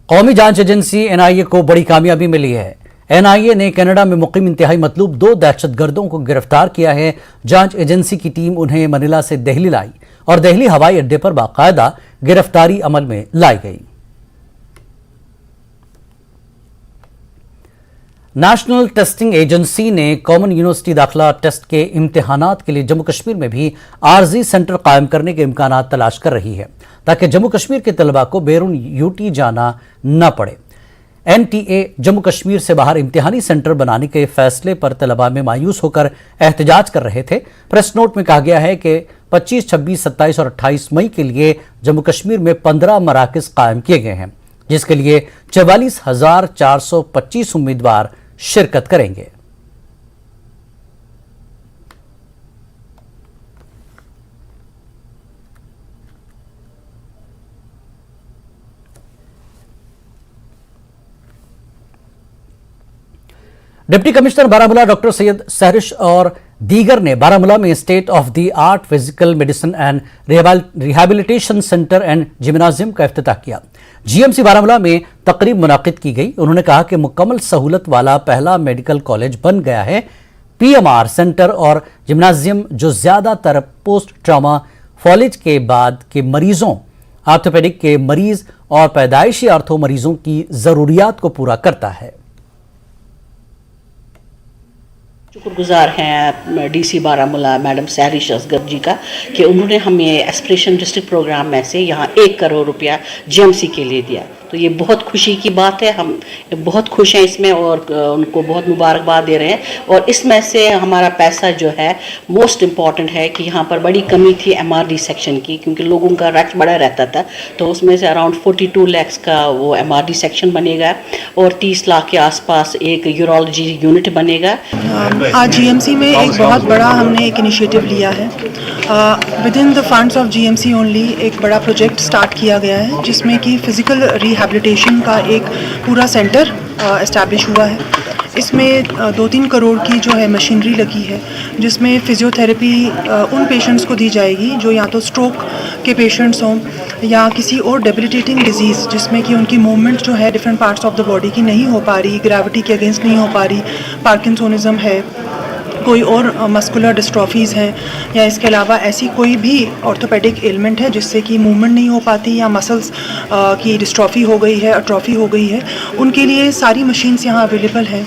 कौमी जांच agency NIA को बड़ी कामयाबी मिली है। एनआईए ने कनाडा में मुकीम इंतहाई मतलूब 2 दहशतगर्दों को गिरफ्तार किया है। जांच एजेंसी की टीम उन्हें मनीला से दिल्ली लाई और दिल्ली हवाई अड्डे पर बाकायदा गिरफ्तारी अमल में लाई गई। नेशनल टेस्टिंग एजेंसी ने कॉमन यूनिवर्सिटी दाखिला टेस्ट के इम्तिहानात के लिए जम्मू कश्मीर में भी आरजी सेंटर कायम करने के इम्कानात तलाश कर रही है ताकि जम्मू कश्मीर के तलबा को बैरून यूटी जाना न पड़े। एनटीए जम्मू कश्मीर से बाहर इम्तिहानी सेंटर बनाने के फैसले पर तलबा में मायूस होकर एहतजाज कर रहे थे। प्रेस नोट में कहा गया है कि 25, 26, 27 और 28 मई के लिए जम्मू कश्मीर में 15 मराकज कायम किए गए हैं, जिसके लिए 44,425 उम्मीदवार शिरकत करेंगे। Deputy commissioner Baramulla doctor Syed Sahrish और दीगर ने बारामूला में state of the art physical medicine and rehabilitation centre and gymnasium का इफ्तिताह किया। जीएमसी बारामूला में तकरीब मुनाकिद की गई। उन्होंने कहा कि मुकम्मल सहूलत वाला पहला मेडिकल कॉलेज बन गया है। पीएमआर सेंटर और जिम्नाजियम जो ज्यादातर पोस्ट ट्रॉमा फॉलेज के बाद के मरीजों, ऑर्थोपेडिक के मरीज और पैदाइशी आर्थो मरीजों की जरूरियात को पूरा करता है। शुक्रगुजार हैं डीसी बारामूला मैडम सहरिश असगर जी का कि उन्होंने हमें एस्पिरेशन डिस्ट्रिक्ट प्रोग्राम में से यहाँ 1 करोड़ रुपया जीएमसी के लिए दिया। तो ये बहुत खुशी की बात है, हम बहुत खुश हैं इसमें और उनको बहुत मुबारकबाद दे रहे हैं। और इसमें से हमारा पैसा जो है मोस्ट इम्पॉर्टेंट है कि यहाँ पर बड़ी कमी थी एमआरडी सेक्शन की, क्योंकि लोगों का रश बड़ा रहता था। तो उसमें से अराउंड 42 लाख का वो एमआरडी सेक्शन बनेगा और 30 लाख के आसपास एक यूरोलॉजी यूनिट बनेगा। आज जीएमसी में एक बहुत बड़ा हमने एक इनिशिएटिव लिया है। With in the funds of GMC only एक बड़ा प्रोजेक्ट स्टार्ट किया गया है, जिसमें कि फिजिकल रिहैबिलिटेशन का एक पूरा सेंटर एस्टैब्लिश हुआ है। इसमें 2-3 करोड़ की जो है मशीनरी लगी है, जिसमें फिजियोथेरेपी उन पेशेंट्स को दी जाएगी जो या तो स्ट्रोक के पेशेंट्स हों या किसी और डेबिलिटेटिंग डिजीज़ जिसमें कि उनकी मूवमेंट जो है different parts of the body की नहीं हो पा रही, ग्रेविटी के अगेंस्ट नहीं हो पा रही, पार्किंसोनिज्म है, कोई और मस्कुलर डिस्ट्रॉफीज़ हैं, या इसके अलावा ऐसी कोई भी ऑर्थोपेडिक एलिमेंट है जिससे कि मूवमेंट नहीं हो पाती या मसल्स की डिस्ट्रॉफी हो गई है, अट्रॉफी हो गई है, उनके लिए सारी मशीन्स यहाँ अवेलेबल हैं।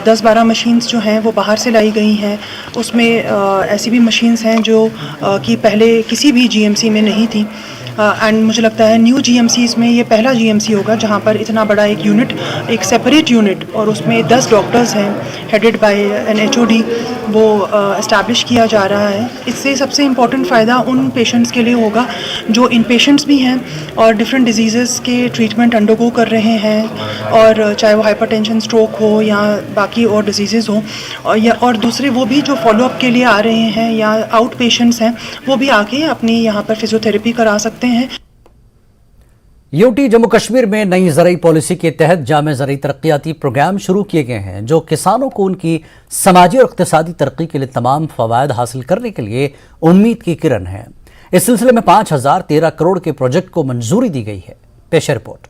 10-12 मशीन्स जो हैं वो बाहर से लाई गई हैं। उसमें ऐसी भी मशीन्स हैं जो कि पहले किसी भी जीएमसी में नहीं थी। एंड मुझे लगता है न्यू जीएमसीज़ में ये पहला जीएमसी होगा जहाँ पर इतना बड़ा एक यूनिट, एक सेपरेट यूनिट, और उसमें 10 डॉक्टर्स हैं हेडेड बाय एन एचओडी, वो इस्टेब्लिश किया जा रहा है। इससे सबसे इम्पॉर्टेंट फ़ायदा उन पेशेंट्स के लिए होगा जो इन पेशेंट्स भी हैं और डिफरेंट डिजीज़ के ट्रीटमेंट अंडरगो कर रहे हैं, और चाहे वो हाइपरटेंशन, स्ट्रोक हो या बाकी और डिजीज़ हो, और दूसरे वो भी जो फॉलोअप के लिए आ रहे हैं या आउट पेशेंट्स हैं, वो भी आके अपनी यहाँ पर फिजियोथेरेपी करा सकते हैं। यूटी जम्मू कश्मीर में नई ज़राई पॉलिसी के तहत जामे ज़राई तरक्याती प्रोग्राम शुरू किए गए हैं, जो किसानों को उनकी समाजी और इक़्तिसादी तरक्की के लिए तमाम फ़वायद हासिल करने के लिए उम्मीद की किरण है। इस सिलसिले में 5,013 करोड़ के प्रोजेक्ट को मंजूरी दी गई है। पेश रिपोर्ट।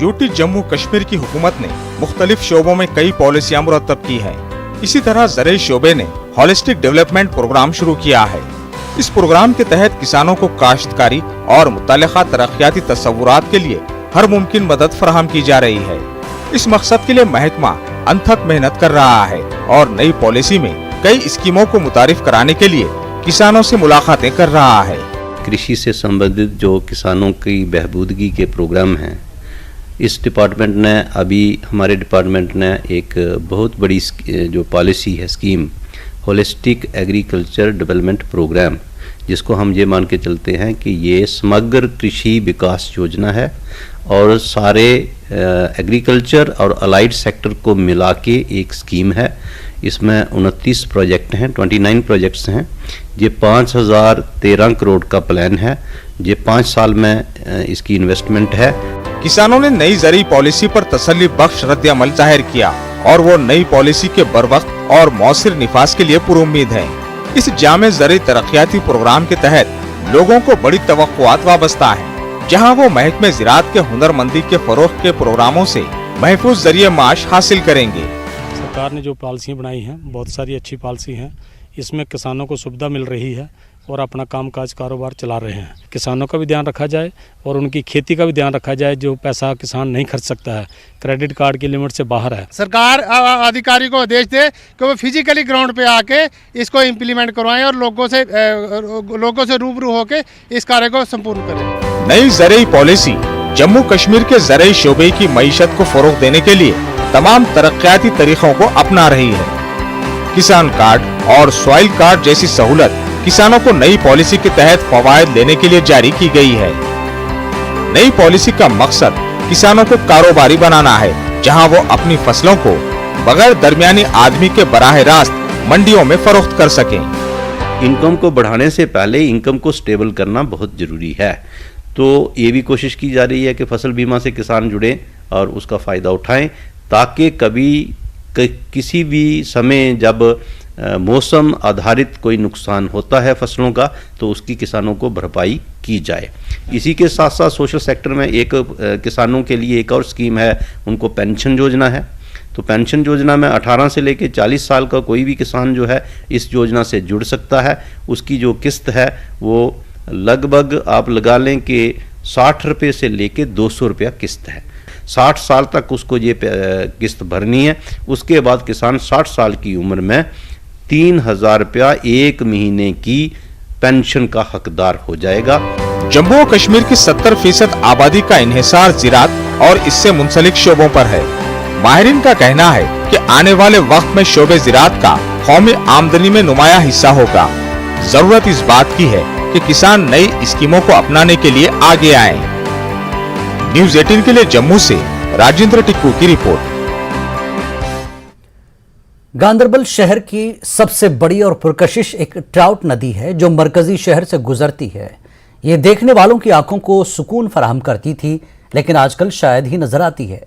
यूटी जम्मू कश्मीर की हुकूमत ने मुख्तलिफ शोबों में कई पॉलिसियां मुरतब की है। इसी तरह ज़राई शोबे ने होलिस्टिक डेवलपमेंट प्रोग्राम शुरू किया है। इस प्रोग्राम के तहत किसानों को काश्तकारी और मुताल्लिक़ा तरक्याती तस्वुरात के लिए हर मुमकिन मदद फराहम की जा रही है। इस मकसद के लिए महकमा अनथक मेहनत कर रहा है और नई पॉलिसी में कई स्कीमों को मुतारिफ कराने के लिए किसानों से मुलाकातें कर रहा है। कृषि से संबंधित जो किसानों की बहबूदगी के प्रोग्राम हैं, इस डिपार्टमेंट ने हमारे डिपार्टमेंट ने एक बहुत बड़ी जो पॉलिसी है, scheme, holistic agriculture development program, जिसको हम ये मान के चलते हैं कि ये समग्र कृषि विकास योजना है और सारे एग्रीकल्चर और अलाइड सेक्टर को मिला के एक स्कीम है। इसमें 29 प्रोजेक्ट हैं, 29 प्रोजेक्ट्स हैं। ये 5,013 करोड़ का प्लान है। ये 5 साल में इसकी इन्वेस्टमेंट है। किसानों ने नई ज़राई पॉलिसी पर तसल्ली बख्श रद्द-ए-अमल जाहिर किया और वो नई पॉलिसी के बरवक्त और मौसिर निफाज के लिए पुरुम्मीद है। इस जामे ज़रूरी तरक्याती प्रोग्राम के तहत लोगों को बड़ी तवक्कुआत वाबस्ता है, जहां वो महकमे ज़राअत के हुनरमंदी के फरोग के प्रोग्रामों से महफूज जरिए माश हासिल करेंगे। सरकार ने जो पॉलिसियाँ बनाई हैं बहुत सारी अच्छी पॉलिसी हैं। इसमें किसानों को सुविधा मिल रही है और अपना कामकाज कारोबार चला रहे हैं। किसानों का भी ध्यान रखा जाए और उनकी खेती का भी ध्यान रखा जाए। जो पैसा किसान नहीं खर्च सकता है, क्रेडिट कार्ड की लिमिट से बाहर है। सरकार अधिकारी को आदेश दे कि वो फिजिकली ग्राउंड पे आके इसको इम्प्लीमेंट करवाएं और लोगों से रूबरू होके इस कार्य को संपूर्ण करें। नई ज़रूरी पॉलिसी जम्मू कश्मीर के ज़रूरी शोबे की मईशत को फरोग देने के लिए तमाम तरक्याती तरीकों को अपना रही है। किसान कार्ड और सॉइल कार्ड जैसी सहूलत किसानों को नई पॉलिसी के तहत फवायद लेने के लिए जारी की गई है। नई पॉलिसी का मकसद किसानों को कारोबारी बनाना है, जहां वो अपनी फसलों को बगैर दरमियानी आदमी के बराह रास्त मंडियों में फरोख्त कर सकें। इनकम को बढ़ाने से पहले इनकम को स्टेबल करना बहुत ज़रूरी है। तो ये भी कोशिश की जा रही है कि फसल बीमा से किसान जुड़ें और उसका फ़ायदा उठाएं, ताकि कभी किसी भी समय जब मौसम आधारित कोई नुकसान होता है फसलों का तो उसकी किसानों को भरपाई की जाए। इसी के साथ साथ सोशल सेक्टर में एक किसानों के लिए एक और स्कीम है, उनको पेंशन योजना है। तो पेंशन योजना में 18 से लेकर 40 साल का कोई भी किसान जो है इस योजना से जुड़ सकता है। उसकी जो किस्त है वो लगभग आप लगा लें कि 60 रुपये से लेकर 200 रुपया किस्त है। 60 साल तक उसको ये किस्त भरनी है। उसके बाद किसान 60 साल की उम्र में 3000 रुपया एक महीने की पेंशन का हकदार हो जाएगा। जम्मू और कश्मीर की 70% आबादी का इन्हिसार ज़राअत और इससे मुंसलिक शोबों पर है। माहिरीन का कहना है कि आने वाले वक्त में शोबे ज़राअत का कौमी आमदनी में नुमाया हिस्सा होगा। जरूरत इस बात की है कि किसान नई स्कीमों को अपनाने के लिए आगे आए। न्यूज़ 18 के लिए जम्मू से राजेंद्र टिक्कू की रिपोर्ट। गांदरबल शहर की सबसे बड़ी और पुरकशिश एक ट्राउट नदी है जो मरकजी शहर से गुजरती है। ये देखने वालों की आंखों को सुकून फराहम करती थी, लेकिन आजकल शायद ही नजर आती है।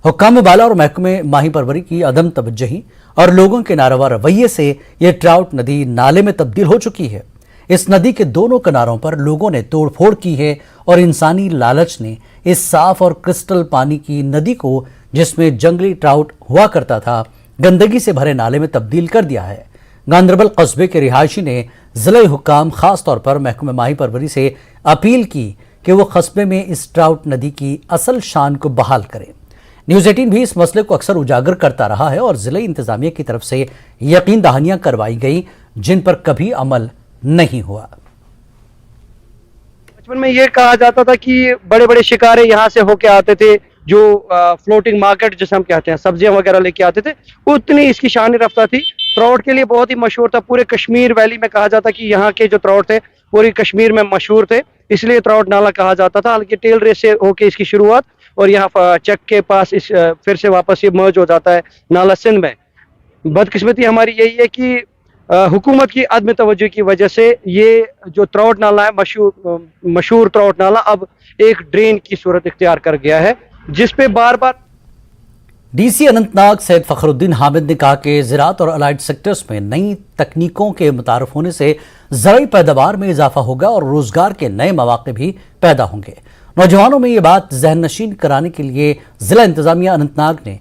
हुक्काम बाला और महकमे माही परवरी की अदम तवज्जुही और लोगों के नारवा रवैये से यह ट्राउट नदी नाले में तब्दील हो चुकी है। इस नदी के दोनों किनारों पर लोगों ने तोड़फोड़ की है और इंसानी लालच ने इस साफ और क्रिस्टल पानी की नदी को, जिसमें जंगली ट्राउट हुआ करता था, गंदगी से भरे नाले में तब्दील कर दिया है। गांदरबल कस्बे के रिहायशी ने जिले हुक्काम खास तौर पर महकमे माही परवरी से अपील की कि वो कस्बे में इस ट्राउट नदी की असल शान को बहाल करें। न्यूज़ 18 भी इस मसले को अक्सर उजागर करता रहा है और जिले इंतजामिया की तरफ से यकीन दहानियां करवाई गई जिन पर कभी अमल नहीं हुआ। बचपन में ये कहा जाता था कि बड़े बड़े शिकारे यहाँ से होके आते थे, जो फ्लोटिंग मार्केट जिसे हम कहते हैं, सब्जियां वगैरह लेके आते थे। उतनी इसकी शान रफ्ता थी। ट्राउट के लिए बहुत ही मशहूर था। पूरे कश्मीर वैली में कहा जाता कि यहाँ के जो ट्राउट थे पूरी कश्मीर में मशहूर थे, इसलिए ट्राउट नाला कहा जाता था। हालांकि टेल रेस से होके इसकी शुरुआत और यहाँ चक के पास इस फिर से वापस ये मर्ज हो जाता है नाला सिंध में। बदकिस्मती हमारी यही है कि हुकूमत की अदम तवज्जो की वजह से ये जो ट्राउट नाला है, मशहूर ट्राउट नाला, अब एक ड्रेन की सूरत इख्तियार कर गया है, जिस पे बार बार डीसी अनंतनाग सैयद फखरुद्दीन हामिद ने कहा कि ज़राअत और अलाइड सेक्टर्स में नई तकनीकों के मुतारफ होने से ज़राई पैदावार में इजाफा होगा और रोजगार के नए मौके भी पैदा होंगे। नौजवानों में ये बात जहन नशीन कराने के लिए जिला इंतजामिया अनंतनाग ने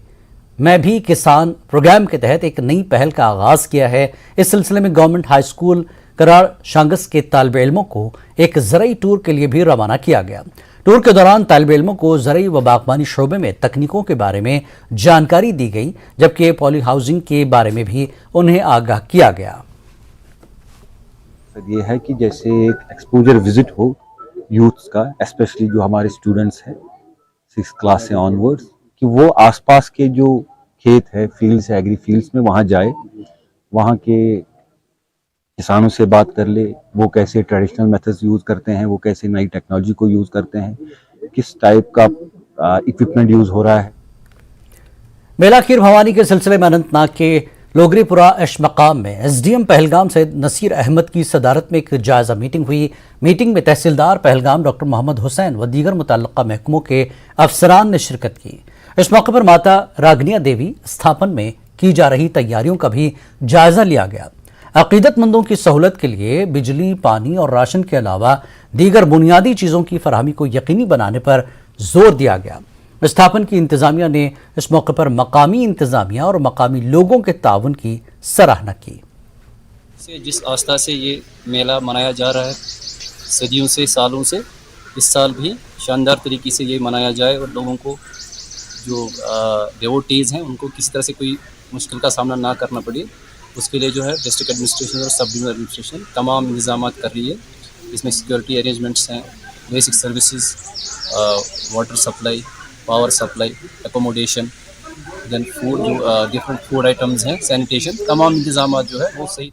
मैं भी किसान प्रोग्राम के तहत एक नई पहल का आगाज किया है। इस सिलसिले में गवर्नमेंट हाई स्कूल करार शांगस के तालिब इल्मों को एक ज़राई टूर के लिए भी रवाना किया गया। टूर के दौरान तालिब इल्मों को ज़राई व बागबानी शोबे में तकनीकों के बारे में जानकारी दी गई, जबकि पॉली हाउसिंग के बारे में भी उन्हें आगाह किया गया। ये है कि जैसे एक एक्सपोजर विजिट हो यूथ्स का, स्पेशली जो हमारे स्टूडेंट्स हैं 6th क्लास से ऑनवर्ड्स, कि वो आसपास के जो खेत है, फील्ड्स है, एग्री फील्ड्स में वहाँ जाए, वहाँ के किसानों से बात कर ले, वो कैसे ट्रेडिशनल मेथड्स यूज़ करते हैं, वो कैसे नई टेक्नोलॉजी को यूज़ करते हैं, किस टाइप का इक्विपमेंट यूज़ हो रहा है। मेला खीर भवानी के सिलसिले में अनंतनाग के लोगरीपुरा अश मकाम में एसडीएम पहलगाम सैयद नसीर अहमद की सदारत में एक जायजा मीटिंग हुई। मीटिंग में तहसीलदार पहलगाम डॉक्टर मोहम्मद हुसैन व दीगर मुतल्लिका महकमों के अफसरान ने शिरकत की। इस मौके पर माता रागनिया देवी स्थापन में की जा रही तैयारियों का भी जायजा लिया गया। अकीदतमंदों की सहूलत के लिए बिजली, पानी और राशन के अलावा दीगर बुनियादी चीज़ों की फराहमी को यकीनी बनाने पर जोर दिया गया। स्थापन की इंतजामिया ने इस मौके पर मकामी इंतजामिया और मकामी लोगों के ताउन की सराहना की। जिस आस्था से ये मेला मनाया जा रहा है सदियों से, सालों से, इस साल भी शानदार तरीके से ये मनाया जाए और लोगों को जो डिवोटीज़ हैं उनको किसी तरह से कोई मुश्किल का सामना ना करना पड़े, उसके लिए जो है डिस्ट्रिक्ट एडमिनिस्ट्रेशन और सब डिविजनल एडमिनिस्ट्रेशन तमाम इंतजाम कर रही है। इसमें सिक्योरिटी अरेंजमेंट्स हैं, basic services, water supply, power supply, accommodation, then food, जो डिफरेंट फूड आइटम्स हैं, सैनिटेशन, तमाम इंतजाम जो है वो सही